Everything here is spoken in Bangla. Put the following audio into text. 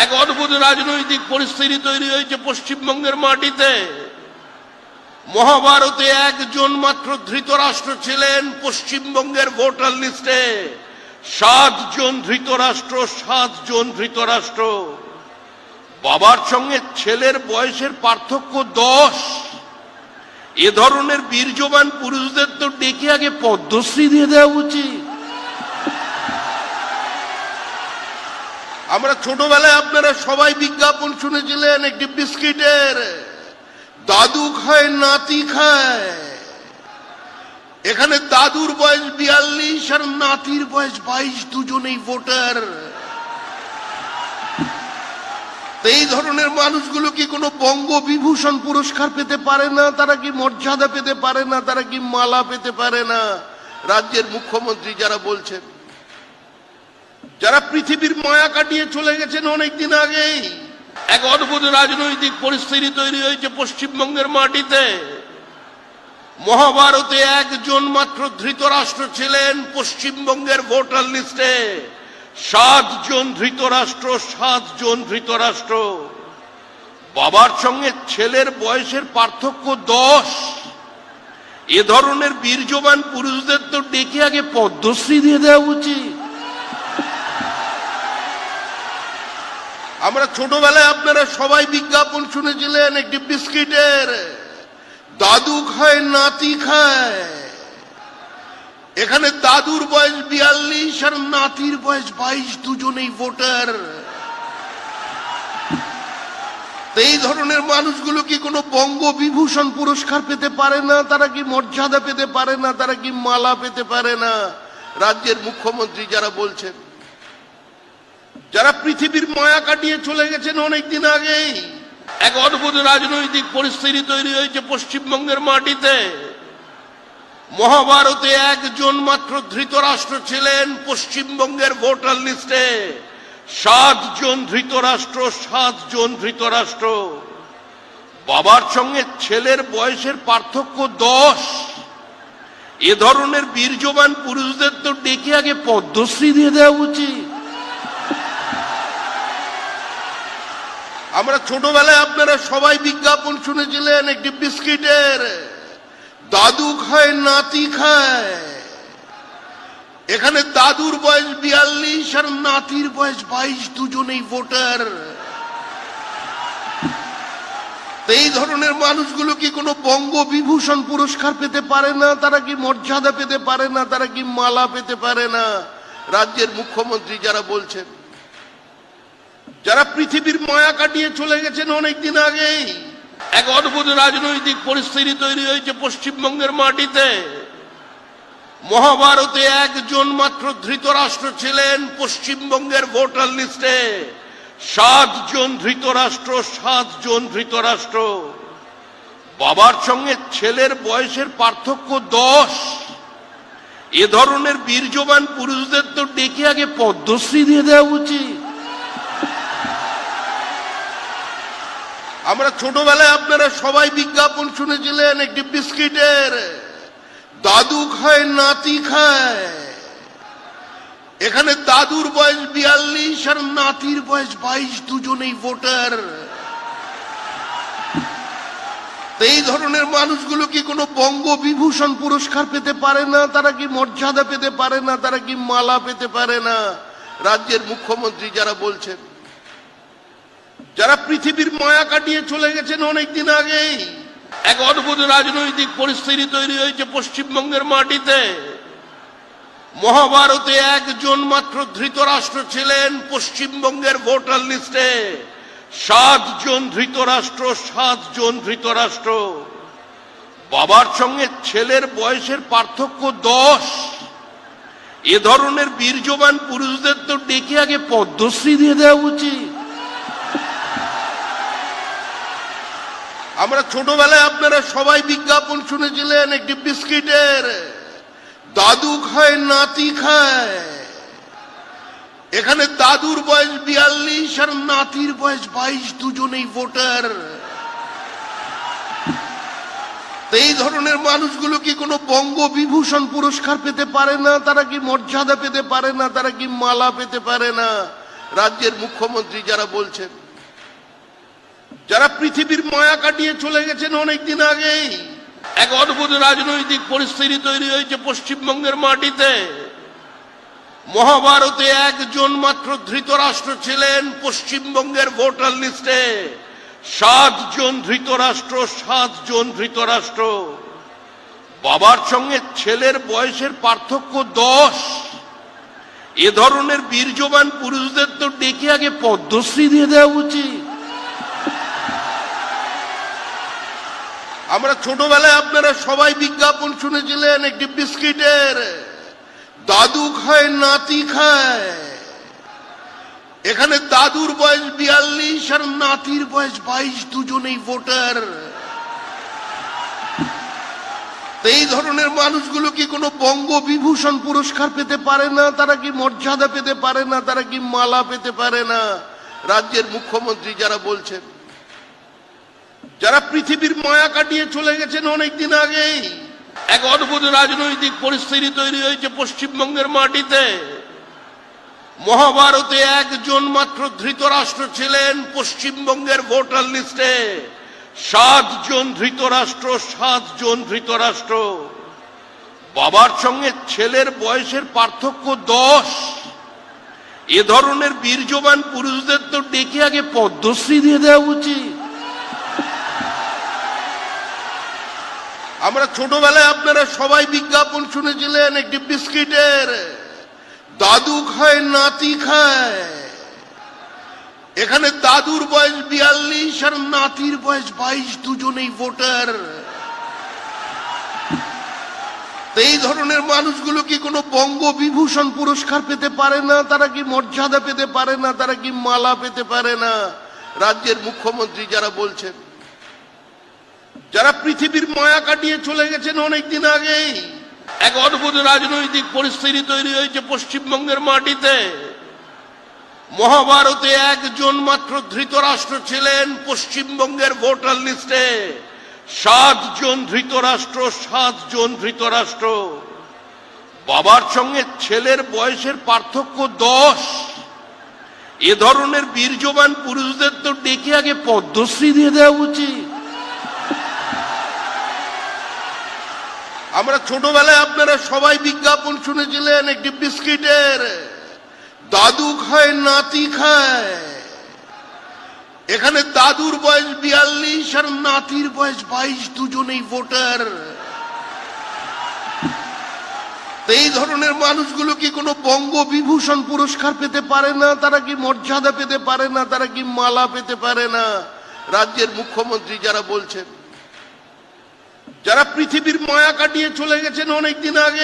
এক অদ্ভুত রাজনৈতিক পরিস্থিতি তৈরি হয়েছে পশ্চিমবঙ্গের মাটিতে। মহাভারতে একজন মাত্র ধৃতরাষ্ট্র ছিলেন পশ্চিমবঙ্গের ভোটার লিস্টে। 7 জন ধৃতরাষ্ট্র, 7 জন ধৃতরাষ্ট্র। বাবার সঙ্গে ছেলের বয়সের পার্থক্য 10। এ ধরনের বীর্যবান পুরুষদের তো ডেকে আগে পদ্মশ্রী দিয়ে দেওয়া উচিত। আমরা ছোটবেলায় আপনারা সবাই বিজ্ঞাপন শুনেছিলেন একটি বিস্কিটের, দাদু খায় নাতি খায়। এখানে দাদুর বয়স 42 আর নাতির বয়স 22, দুজনেই ভোটার। এই ধরনের মানুষগুলো কি কোনো বঙ্গবিভূষণ পুরস্কার পেতে পারে না? তারা কি মর্যাদা পেতে পারে না? তারা কি মালা পেতে পারে না? রাজ্যের মুখ্যমন্ত্রী যারা বলছেন, যারা পৃথিবীর মায়া কাটিয়ে চলে গেছেন অনেকদিন আগেই। এক অদ্ভুত রাজনৈতিক পরিস্থিতি তৈরি হয়েছে পশ্চিমবঙ্গের মাটিতে। মহাভারতে একজন মাত্র ধৃতরাষ্ট্র ছিলেন পশ্চিমবঙ্গের ভোটার লিস্টে। 7 জন ধৃতরাষ্ট্র, 7 জন ধৃতরাষ্ট্র। বাবার সঙ্গে ছেলের বয়সের পার্থক্য 10। এ ধরনের বীর্যবান পুরুষদের তো ডেকে আগে পদ্মশ্রী দিয়ে দেওয়া উচিত। আমরা ছোটবেলায় আপনারা সবাই বিজ্ঞাপন শুনেছিলেন একটি বিস্কিটের, দাদু খায় নাতি খায়। এখানে দাদুর বয়স 42 আর নাতির বয়স 22, দুজনেই ভোটার। এই ধরনের মানুষগুলো কি কোনো বঙ্গবিভূষণ পুরস্কার পেতে পারে না? তারা কি মর্যাদা পেতে পারে না? তারা কি মালা পেতে পারে না? রাজ্যের মুখ্যমন্ত্রী যারা বলছেন, যারা পৃথিবীর মায়া কাটিয়ে চলে গেছেন অনেকদিন আগেই। এক অদ্ভুত রাজনৈতিক পরিস্থিতি তৈরি হয়েছে পশ্চিমবঙ্গের মাটিতে। মহাভারতে একজন মাত্র ধৃতরাষ্ট্র ছিলেন পশ্চিমবঙ্গের ভোটার লিস্টে। 7 জন ধৃতরাষ্ট্র, 7 জন ধৃতরাষ্ট্র। বাবার সঙ্গে ছেলের বয়সের পার্থক্য 10। এ ধরনের বীর্যবান পুরুষদের তো ডেকে আগে পদ্মশ্রী দিয়ে দেওয়া উচিত। আমরা ছোটবেলায় আপনারা সবাই বিজ্ঞাপন শুনেছিলেন একটি বিস্কিটের, দাদু খায় নাতি খায়। এখানে দাদুর বয়স 42 আর নাতির বয়স 22, দুজনেই ভোটার। এই ধরনের মানুষগুলো কি কোনো বঙ্গবিভূষণ পুরস্কার পেতে পারে না? তারা কি মর্যাদা পেতে পারে না? তারা কি মালা পেতে পারে না? রাজ্যের মুখ্যমন্ত্রী যারা বলছেন, যারা পৃথিবীর মায়া কাটিয়ে চলে গেছেন অনেকদিন আগেই। এক অদ্ভুত রাজনৈতিক পরিস্থিতি তৈরি হয়েছে পশ্চিমবঙ্গের মাটিতে। মহাভারতে একজন মাত্র ধৃতরাষ্ট্র ছিলেন পশ্চিমবঙ্গের ভোটার লিস্টে। 7 জন ধৃতরাষ্ট্র, 7 জন ধৃতরাষ্ট্র। বাবার সঙ্গে ছেলের বয়সের পার্থক্য 10। এ ধরনের বীর্যবান পুরুষদের তো ডেকে আগে পদ্মশ্রী দিয়ে দেওয়া উচিত। আমরা ছোটবেলায় আপনারা সবাই বিজ্ঞাপন শুনেছিলেন একটি বিস্কিটের, দাদু খায় নাতি খায়। এখানে দাদুর বয়স 42 আর নাতির বয়স 22, দুজনেই ভোটার। এই ধরনের মানুষগুলো কি কোনো বঙ্গবিভূষণ পুরস্কার পেতে পারে না? তারা কি মর্যাদা পেতে পারে না? তারা কি মালা পেতে পারে না? রাজ্যের মুখ্যমন্ত্রী যারা বলছেন, যারা পৃথিবীর মায়া কাটিয়ে চলে গেছেন অনেকদিন আগেই। এক অদ্ভুত রাজনৈতিক পরিস্থিতি তৈরি হয়েছে পশ্চিমবঙ্গের মাটিতে। মহাভারতে একজন মাত্র ধৃতরাষ্ট্র ছিলেন পশ্চিমবঙ্গের ভোটার লিস্টে। 7 জন ধৃতরাষ্ট্র, 7 জন ধৃতরাষ্ট্র। বাবার সঙ্গে ছেলের বয়সের পার্থক্য 10। এ ধরনের বীর্যবান পুরুষদের তো ডেকে আগে পদ্মশ্রী দিয়ে দেওয়া উচিত। আমরা ছোটবেলায় আপনারা সবাই বিজ্ঞাপন শুনেছিলেন একটি বিস্কিটের, দাদু খায় নাতি খায়। এখানে দাদুর বয়স 42 আর নাতির বয়স 22, দুজনেই ভোটার। এই ধরনের মানুষগুলো কি কোনো বঙ্গবিভূষণ পুরস্কার পেতে পারে না? তারা কি মর্যাদা পেতে পারে না? তারা কি মালা পেতে পারে না? রাজ্যের মুখ্যমন্ত্রী যারা বলছেন, যারা পৃথিবীর মায়া কাটিয়ে চলে গেছেন অনেকদিন আগেই। এক অদ্ভুত রাজনৈতিক পরিস্থিতি তৈরি হয়েছে পশ্চিমবঙ্গের মাটিতে। মহাভারতে একজন মাত্র ধৃতরাষ্ট্র ছিলেন পশ্চিমবঙ্গের ভোটার লিস্টে। 7 জন ধৃতরাষ্ট্র, 7 জন ধৃতরাষ্ট্র। বাবার সঙ্গে ছেলের বয়সের পার্থক্য 10। এ ধরনের বীর্যবান পুরুষদের তো ডেকে আগে পদ্মশ্রী দিয়ে দেওয়া উচিত। আমরা ছোটবেলায় আপনারা সবাই বিজ্ঞাপন শুনেছিলেন একটি বিস্কিটের, দাদু খায় নাতি খায়। এখানে দাদুর বয়স 42 আর নাতির বয়স 22, দুজনেই ভোটার। এই ধরনের মানুষগুলো কি কোনো বঙ্গবিভূষণ পুরস্কার পেতে পারে না? তারা কি মর্যাদা পেতে পারে না? তারা কি মালা পেতে পারে না? রাজ্যের মুখ্যমন্ত্রী যারা বলছেন, যারা পৃথিবীর মায়া কাটিয়ে চলে গেছেন অনেকদিন আগেই। এক অদ্ভুত রাজনৈতিক পরিস্থিতি তৈরি হয়েছে পশ্চিমবঙ্গের মাটিতে। মহাভারতে একজন মাত্র ধৃতরাষ্ট্র ছিলেন পশ্চিমবঙ্গের ভোটার লিস্টে। 7 জন ধৃতরাষ্ট্র, 7 জন ধৃতরাষ্ট্র। বাবার সঙ্গে ছেলের বয়সের পার্থক্য 10। এ ধরনের বীর্যবান পুরুষদের তো ডেকে আগে পদ্মশ্রী দিয়ে দেওয়া উচিত। আমরা ছোটবেলায় আপনারা সবাই বিজ্ঞাপন শুনেছিলেন একটি বিস্কিটের, দাদু খায় নাতি খায়। এখানে দাদুর বয়স 42 আর নাতির বয়স 22, দুজনেই ভোটার। এই ধরনের মানুষগুলো কি কোনো বঙ্গবিভূষণ পুরস্কার পেতে পারে না? তারা কি মর্যাদা পেতে পারে না? তারা কি মালা পেতে পারে না? রাজ্যের মুখ্যমন্ত্রী যারা বলছেন, যারা পৃথিবীর মায়া কাটিয়ে চলে গেছেন অনেকদিন আগেই। এক অদ্ভুত রাজনৈতিক পরিস্থিতি তৈরি হয়েছে পশ্চিমবঙ্গের মাটিতে। মহাভারতে একজন মাত্র ধৃতরাষ্ট্র ছিলেন পশ্চিমবঙ্গের ভোটার লিস্টে। 7 জন ধৃতরাষ্ট্র, 7 জন ধৃতরাষ্ট্র। বাবার সঙ্গে ছেলের বয়সের পার্থক্য 10। এ ধরনের বীর্যবান পুরুষদের তো ডেকে আগে পদ্মশ্রী দিয়ে দেওয়া উচিত। আমরা ছোটবেলায় আপনারা সবাই বিজ্ঞাপন শুনেছিলেন একটি বিস্কিটের, দাদু খায় নাতি খায়। এখানে দাদুর বয়স 42 আর নাতির বয়স 22, দুজনেই ভোটার। এই ধরনের মানুষগুলো কি কোনো বঙ্গবিভূষণ পুরস্কার পেতে পারে না? তারা কি মর্যাদা পেতে পারে না? তারা কি মালা পেতে পারে না? রাজ্যের মুখ্যমন্ত্রী যারা বলছেন, যারা পৃথিবীর মায়া কাটিয়ে চলে গেছেন অনেকদিন আগে।